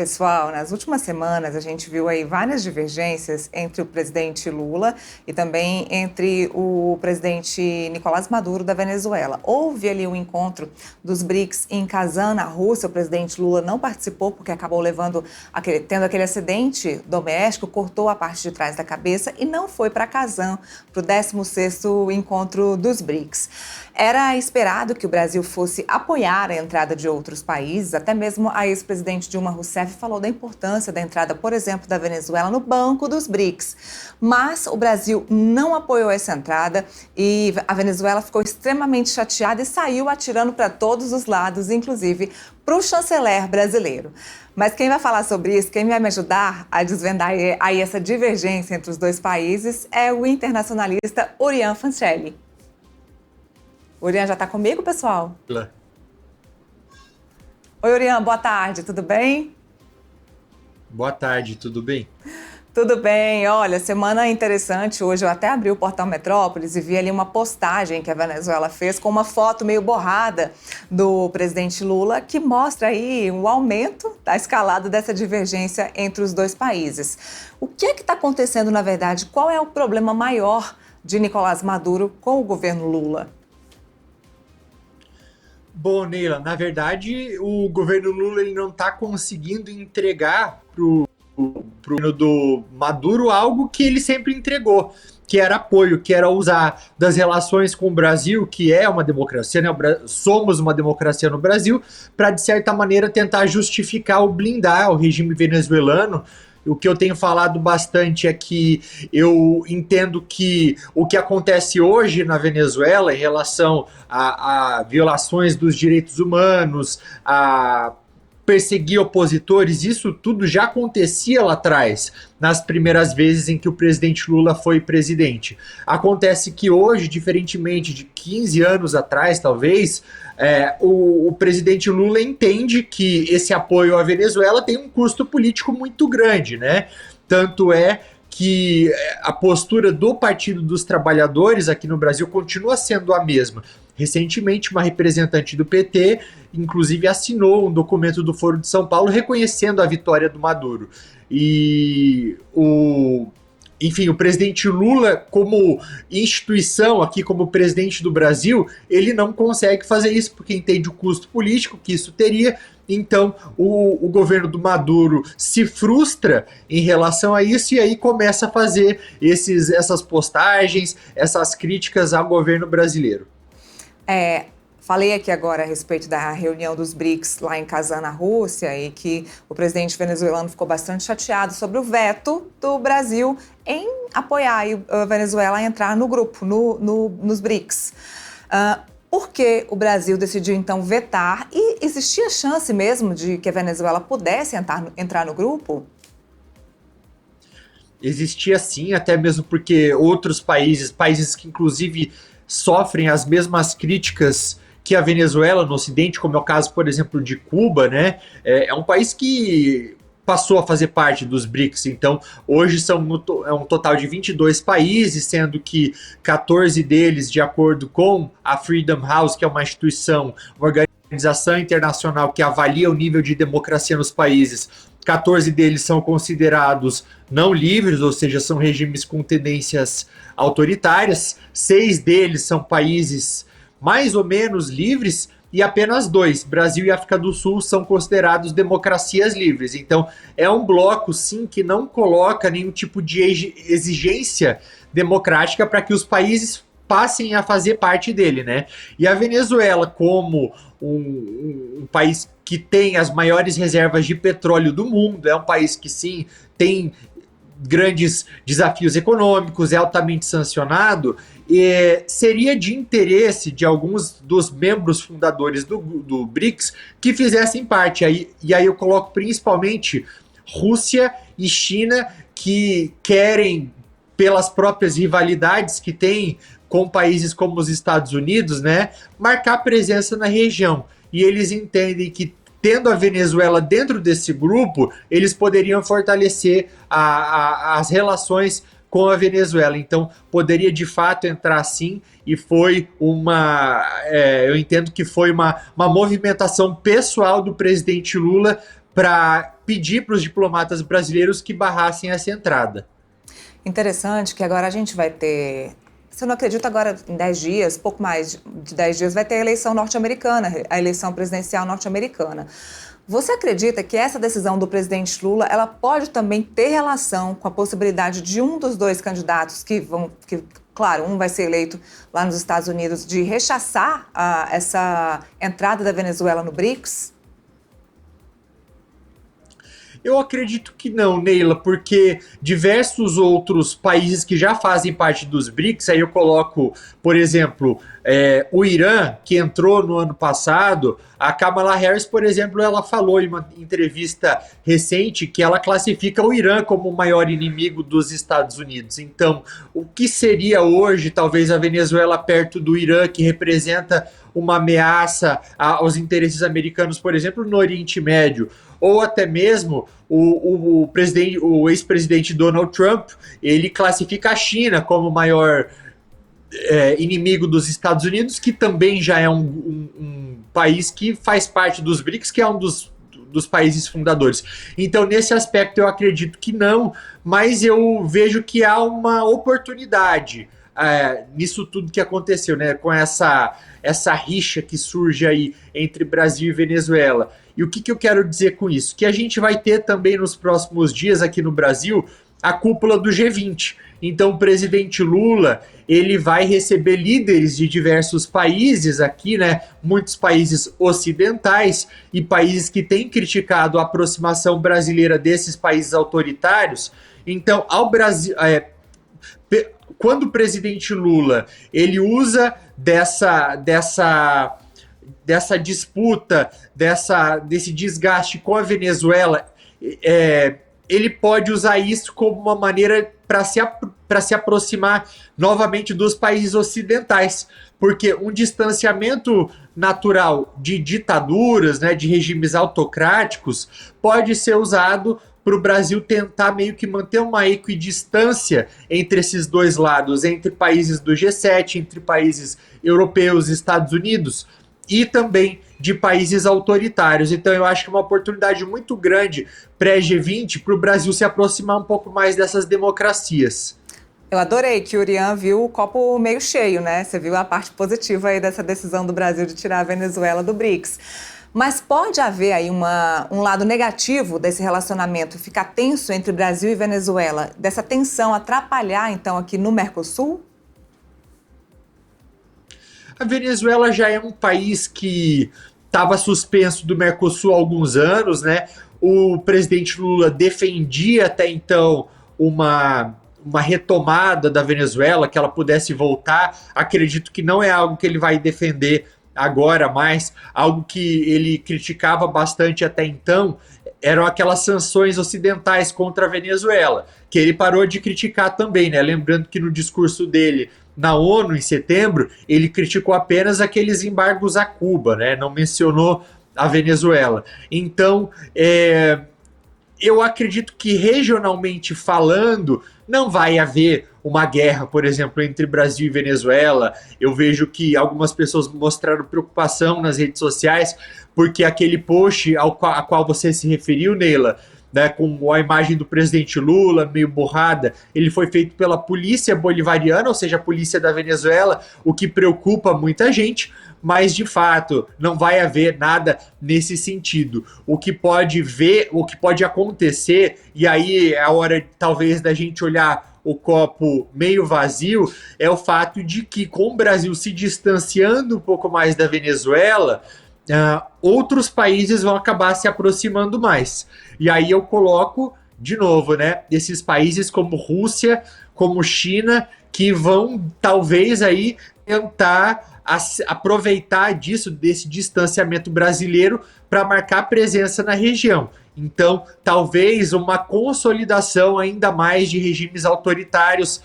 Pessoal, nas últimas semanas a gente viu aí várias divergências entre o presidente Lula e também entre o presidente Nicolás Maduro da Venezuela. Houve ali um encontro dos BRICS em Kazan, na Rússia. O presidente Lula não participou porque acabou tendo aquele acidente doméstico, cortou a parte de trás da cabeça e não foi para Kazan, para o 16º encontro dos BRICS. Era esperado que o Brasil fosse apoiar a entrada de outros países, até mesmo a ex-presidente Dilma Rousseff falou da importância da entrada, por exemplo, da Venezuela no banco dos BRICS. Mas o Brasil não apoiou essa entrada e a Venezuela ficou extremamente chateada e saiu atirando para todos os lados, inclusive para o chanceler brasileiro. Mas quem vai falar sobre isso, quem vai me ajudar a desvendar aí essa divergência entre os dois países é o internacionalista Orián Fancelli. Orián já está comigo, pessoal? Olá. Oi, Orián, boa tarde, tudo bem? Boa tarde, tudo bem? Tudo bem, olha, semana interessante. Hoje eu até abri o portal Metrópolis e vi ali uma postagem que a Venezuela fez com uma foto meio borrada do presidente Lula, que mostra aí o aumento da escalada dessa divergência entre os dois países. O que é que está acontecendo, na verdade? Qual é o problema maior de Nicolás Maduro com o governo Lula? Bom, Neila, na verdade, o governo Lula ele não está conseguindo entregar pro governo do Maduro algo que ele sempre entregou, que era apoio, que era usar das relações com o Brasil, que é uma democracia, né? Somos uma democracia no Brasil, para, de certa maneira, tentar justificar ou blindar o regime venezuelano. O que eu tenho falado bastante é que eu entendo que o que acontece hoje na Venezuela em relação a violações dos direitos humanos, a perseguir opositores, isso tudo já acontecia lá atrás, nas primeiras vezes em que o presidente Lula foi presidente. Acontece que hoje, diferentemente de 15 anos atrás, talvez, o presidente Lula entende que esse apoio à Venezuela tem um custo político muito grande, né? Tanto é que a postura do Partido dos Trabalhadores aqui no Brasil continua sendo a mesma. Recentemente, uma representante do PT, inclusive, assinou um documento do Foro de São Paulo reconhecendo a vitória do Maduro. E enfim, o presidente Lula, como instituição aqui, como presidente do Brasil, ele não consegue fazer isso porque entende o custo político que isso teria. Então, o governo do Maduro se frustra em relação a isso e aí começa a fazer essas postagens, essas críticas ao governo brasileiro. Falei aqui agora a respeito da reunião dos BRICS lá em Kazan, na Rússia, e que o presidente venezuelano ficou bastante chateado sobre o veto do Brasil em apoiar a Venezuela a entrar no grupo, nos BRICS. Por que o Brasil decidiu, então, vetar? E existia chance mesmo de que a Venezuela pudesse entrar no grupo? Existia sim, até mesmo porque outros países que inclusive sofrem as mesmas críticas que a Venezuela no Ocidente, como é o caso, por exemplo, de Cuba, né? É um país que passou a fazer parte dos BRICS, então hoje é um total de 22 países, sendo que 14 deles, de acordo com a Freedom House, que é uma instituição, uma organização internacional que avalia o nível de democracia nos países, 14 deles são considerados não livres, ou seja, são regimes com tendências autoritárias, 6 deles são países mais ou menos livres, e apenas 2, Brasil e África do Sul, são considerados democracias livres. Então, é um bloco, sim, que não coloca nenhum tipo de exigência democrática para que os países passem a fazer parte dele, né? E a Venezuela, como um país que tem as maiores reservas de petróleo do mundo, é um país que, sim, tem grandes desafios econômicos, é altamente sancionado, seria de interesse de alguns dos membros fundadores do BRICS que fizessem parte. E aí eu coloco principalmente Rússia e China, que querem, pelas próprias rivalidades que têm com países como os Estados Unidos, né, marcar presença na região. E eles entendem que, tendo a Venezuela dentro desse grupo, eles poderiam fortalecer as relações com a Venezuela. Então, poderia de fato entrar sim, e foi eu entendo que foi uma movimentação pessoal do presidente Lula para pedir para os diplomatas brasileiros que barrassem essa entrada. Interessante que agora a gente vai ter, se eu não acredito, agora em 10 dias, pouco mais de 10 dias, vai ter a eleição norte-americana, a eleição presidencial norte-americana. Você acredita que essa decisão do presidente Lula, ela pode também ter relação com a possibilidade de um dos dois candidatos claro, um vai ser eleito lá nos Estados Unidos, de rechaçar essa entrada da Venezuela no BRICS? Eu acredito que não, Neila, porque diversos outros países que já fazem parte dos BRICS, aí eu coloco, por exemplo, o Irã, que entrou no ano passado, a Kamala Harris, por exemplo, ela falou em uma entrevista recente que ela classifica o Irã como o maior inimigo dos Estados Unidos. Então, o que seria hoje, talvez, a Venezuela perto do Irã, que representa uma ameaça aos interesses americanos, por exemplo, no Oriente Médio? Ou até mesmo o ex-presidente Donald Trump, ele classifica a China como o maior inimigo dos Estados Unidos, que também já é um país que faz parte dos BRICS, que é um dos países fundadores. Então, nesse aspecto, eu acredito que não, mas eu vejo que há uma oportunidade nisso tudo que aconteceu, né, com essa rixa que surge aí entre Brasil e Venezuela. E o que eu quero dizer com isso? Que a gente vai ter também nos próximos dias aqui no Brasil a cúpula do G20. Então o presidente Lula, ele vai receber líderes de diversos países aqui, né? Muitos países ocidentais e países que têm criticado a aproximação brasileira desses países autoritários. Então, ao Brasil, quando o presidente Lula ele usa dessa disputa, desse desgaste com a Venezuela, ele pode usar isso como uma maneira para se aproximar novamente dos países ocidentais, porque um distanciamento natural de ditaduras, né, de regimes autocráticos, pode ser usado para o Brasil tentar meio que manter uma equidistância entre esses dois lados, entre países do G7, entre países europeus, Estados Unidos, e também de países autoritários. Então eu acho que é uma oportunidade muito grande pré-G20 para o Brasil se aproximar um pouco mais dessas democracias. Eu adorei que o Urian viu o copo meio cheio, né? Você viu a parte positiva aí dessa decisão do Brasil de tirar a Venezuela do BRICS. Mas pode haver aí um lado negativo desse relacionamento, ficar tenso entre Brasil e Venezuela, dessa tensão atrapalhar, então, aqui no Mercosul? A Venezuela já é um país que estava suspenso do Mercosul há alguns anos, né? O presidente Lula defendia até então uma retomada da Venezuela, que ela pudesse voltar. Acredito que não é algo que ele vai defender agora, mas algo que ele criticava bastante até então eram aquelas sanções ocidentais contra a Venezuela, que ele parou de criticar também, né? Lembrando que no discurso dele na ONU, em setembro, ele criticou apenas aqueles embargos a Cuba, né? Não mencionou a Venezuela. Então, eu acredito que regionalmente falando, não vai haver uma guerra, por exemplo, entre Brasil e Venezuela. Eu vejo que algumas pessoas mostraram preocupação nas redes sociais, porque aquele post a qual você se referiu, Neila, né, com a imagem do presidente Lula meio borrada, ele foi feito pela polícia bolivariana, ou seja, a polícia da Venezuela, o que preocupa muita gente, mas de fato não vai haver nada nesse sentido. O que pode acontecer, e aí é a hora talvez da gente olhar o copo meio vazio, é o fato de que com o Brasil se distanciando um pouco mais da Venezuela, outros países vão acabar se aproximando mais. E aí eu coloco, de novo, né, esses países como Rússia, como China, que vão talvez aí tentar aproveitar desse distanciamento brasileiro para marcar presença na região. Então, talvez uma consolidação ainda mais de regimes autoritários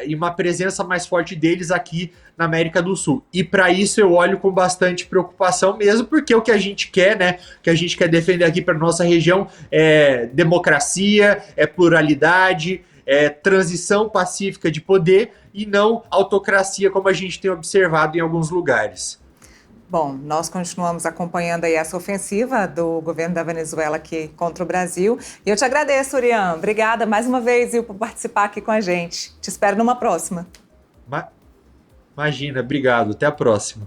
e uma presença mais forte deles aqui na América do Sul. E para isso eu olho com bastante preocupação mesmo, porque o que a gente quer, né, que a gente quer defender aqui para nossa região é democracia, é pluralidade, é transição pacífica de poder e não autocracia como a gente tem observado em alguns lugares. Bom, nós continuamos acompanhando aí essa ofensiva do governo da Venezuela aqui contra o Brasil. E eu te agradeço, Urian. Obrigada mais uma vez, por participar aqui com a gente. Te espero numa próxima. Imagina, obrigado. Até a próxima.